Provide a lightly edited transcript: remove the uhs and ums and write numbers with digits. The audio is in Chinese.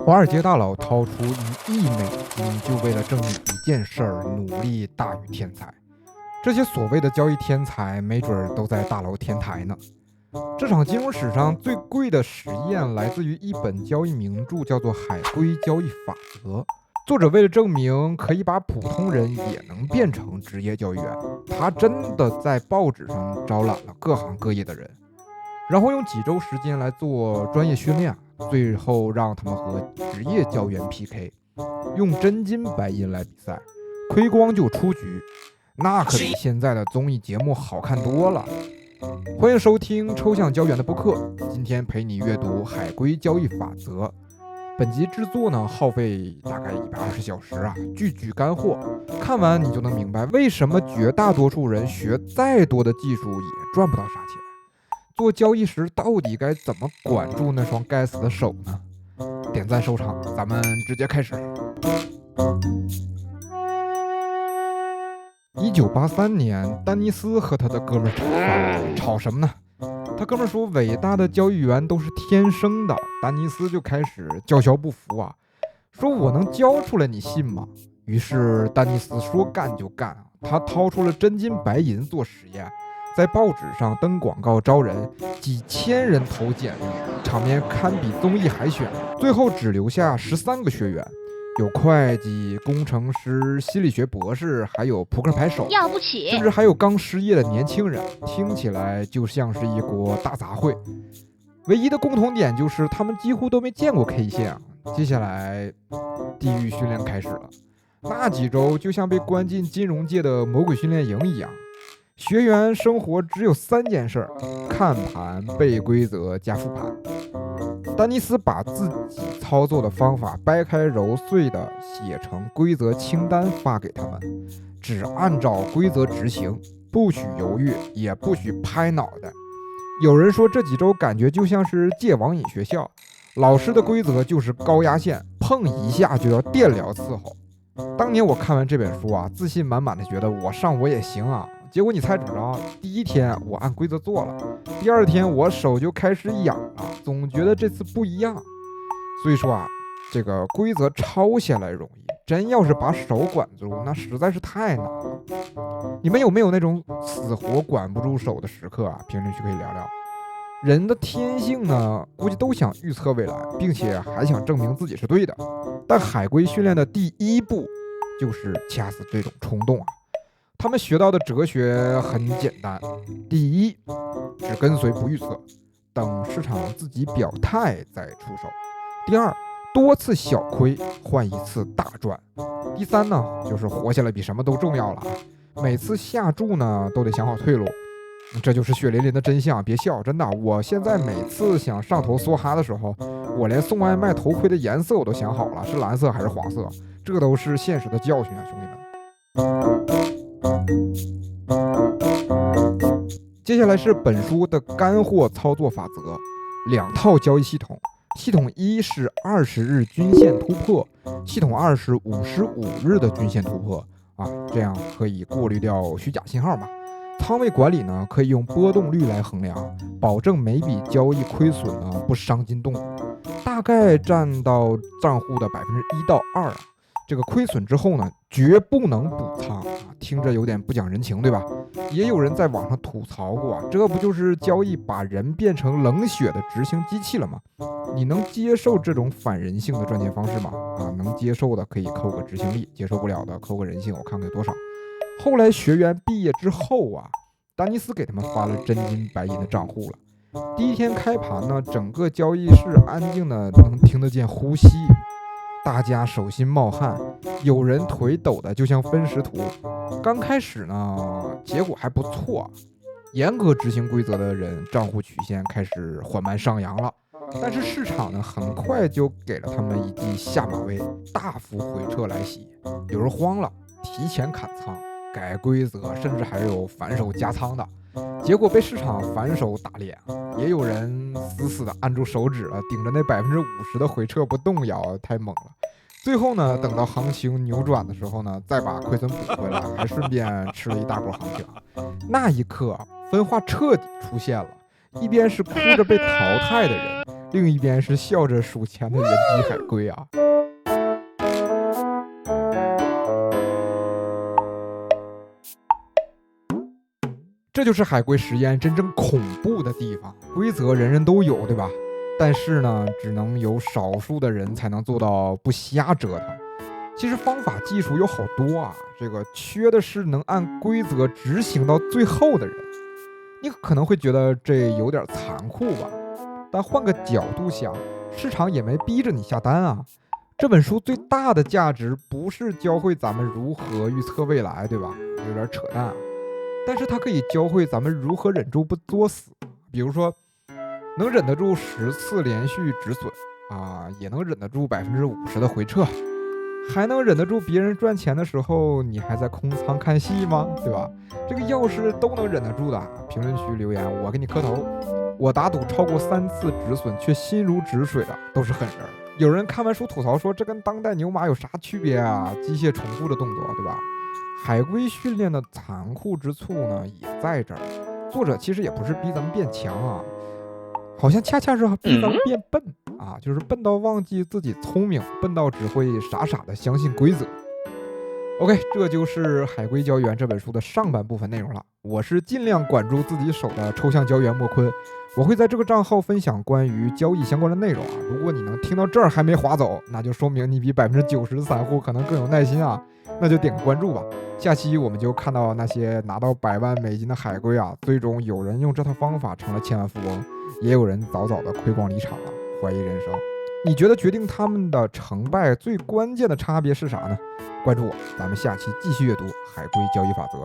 华尔街大佬掏出1亿美金，就为了证明一件事儿，努力大于天才。这些所谓的交易天才，没准都在大楼天台呢。这场金融史上最贵的实验来自于一本交易名著，叫做《海龟交易法则》。作者为了证明可以把普通人也能变成职业交易员，他真的在报纸上招揽了各行各业的人，然后用几周时间来做专业训练，最后让他们和职业交易员 PK， 用真金白银来比赛，亏光就出局，那可比现在的综艺节目好看多了。欢迎收听抽象交易员的播客，今天陪你阅读《海龟交易法则》。本集制作呢耗费大概120小时啊，句句干货。看完你就能明白为什么绝大多数人学再多的技术也赚不到啥钱。做交易时到底该怎么管住那双该死的手呢？点赞收场，咱们直接开始。1983年，丹尼斯和他的哥们儿吵翻了，吵什么呢？他哥们儿说伟大的交易员都是天生的，丹尼斯就开始叫嚣不服啊，说我能教出来，你信吗？于是丹尼斯说干就干，他掏出了真金白银做实验，在报纸上登广告招人，几千人投简历，场面堪比综艺海选，最后只留下13个学员，有会计、工程师、心理学博士，还有扑克牌手，要不起，甚至还有刚失业的年轻人，听起来就像是一锅大杂烩。唯一的共同点就是他们几乎都没见过 K 线。接下来地狱训练开始了，那几周就像被关进金融界的魔鬼训练营一样。学员生活只有3件事：看盘、背规则加复盘。丹尼斯把自己操作的方法掰开揉碎的写成规则清单发给他们，只按照规则执行，不许犹豫，也不许拍脑袋。有人说这几周感觉就像是戒网瘾学校，老师的规则就是高压线，碰一下就要电疗伺候。当年我看完这本书啊，自信满满的觉得我上我也行啊。结果你猜怎么着？第一天我按规则做了，第二天我手就开始痒了，总觉得这次不一样。所以说啊，这个规则抄下来容易，真要是把手管住，那实在是太难了。你们有没有那种死活管不住手的时刻啊？评论区可以聊聊。人的天性呢，估计都想预测未来，并且还想证明自己是对的。但海龟训练的第一步就是掐死这种冲动啊。他们学到的哲学很简单：第一，只跟随不预测，等市场自己表态再出手；第二，多次小亏换一次大赚；第三呢，就是活下来比什么都重要了。每次下注呢，都得想好退路。这就是血淋淋的真相，别笑，真的。我现在每次想上头梭哈的时候，我连送外卖头盔的颜色我都想好了，是蓝色还是黄色，这都是现实的教训啊，兄弟们。接下来是本书的干货操作法则，2套交易系统。系统1是20日均线突破，系统2是55日的均线突破啊，这样可以过滤掉虚假信号嘛。仓位管理呢，可以用波动率来衡量，保证每笔交易亏损呢不伤筋动骨，大概占到账户的1%到2%啊。这个亏损之后呢，绝不能补仓啊，听着有点不讲人情，对吧？也有人在网上吐槽过啊，这不就是交易把人变成冷血的执行机器了吗？你能接受这种反人性的赚钱方式吗？啊，能接受的可以扣个执行力，接受不了的扣个人性，我看看有多少。后来学员毕业之后啊，丹尼斯给他们发了真金白银的账户了。第一天开盘呢，整个交易室安静的能听得见呼吸，大家手心冒汗，有人腿抖的就像分时图。刚开始呢，结果还不错，严格执行规则的人账户曲线开始缓慢上扬了。但是市场呢，很快就给了他们一记下马威，大幅回撤来袭。有人慌了，提前砍仓，改规则，甚至还有反手加仓的，结果被市场反手打脸。也有人死死的按住手指了，顶着那50%的回撤不动摇，太猛了。最后呢，等到行情扭转的时候呢，再把亏损补回来，还顺便吃了一大波行情。那一刻，分化彻底出现了，一边是哭着被淘汰的人，另一边是笑着数钱的人机海龟啊。这就是海龟实验真正恐怖的地方。规则人人都有，对吧？但是呢，只能有少数的人才能做到不瞎折腾。其实方法技术有好多啊，这个缺的是能按规则执行到最后的人。你可能会觉得这有点残酷吧，但换个角度想，市场也没逼着你下单啊。这本书最大的价值不是教会咱们如何预测未来，对吧？有点扯淡啊。但是它可以教会咱们如何忍住不作死，比如说能忍得住10次连续止损啊，也能忍得住50%的回撤，还能忍得住别人赚钱的时候你还在空仓看戏吗？对吧？这个要是都能忍得住的，评论区留言我给你磕头。我打赌超过3次止损却心如止水的都是狠人。有人看完书吐槽说，这跟当代牛马有啥区别啊？机械重复的动作，对吧？海龟训练的残酷之处呢，也在这儿。作者其实也不是逼咱们变强啊，好像恰恰是逼咱们变笨啊，就是笨到忘记自己聪明，笨到只会傻傻的相信规则。OK， 这就是《海龟交易员》这本书的上半部分内容了。我是尽量管住自己手的抽象交易员莫坤，我会在这个账号分享关于交易相关的内容啊。如果你能听到这儿还没划走，那就说明你比90%的散户可能更有耐心啊，那就点个关注吧。下期我们就看到那些拿到100万美金的海龟啊，最终有人用这套方法成了千万富翁，也有人早早的亏光离场了，怀疑人生。你觉得决定他们的成败最关键的差别是啥呢？关注我，咱们下期继续阅读《海龟交易法则》。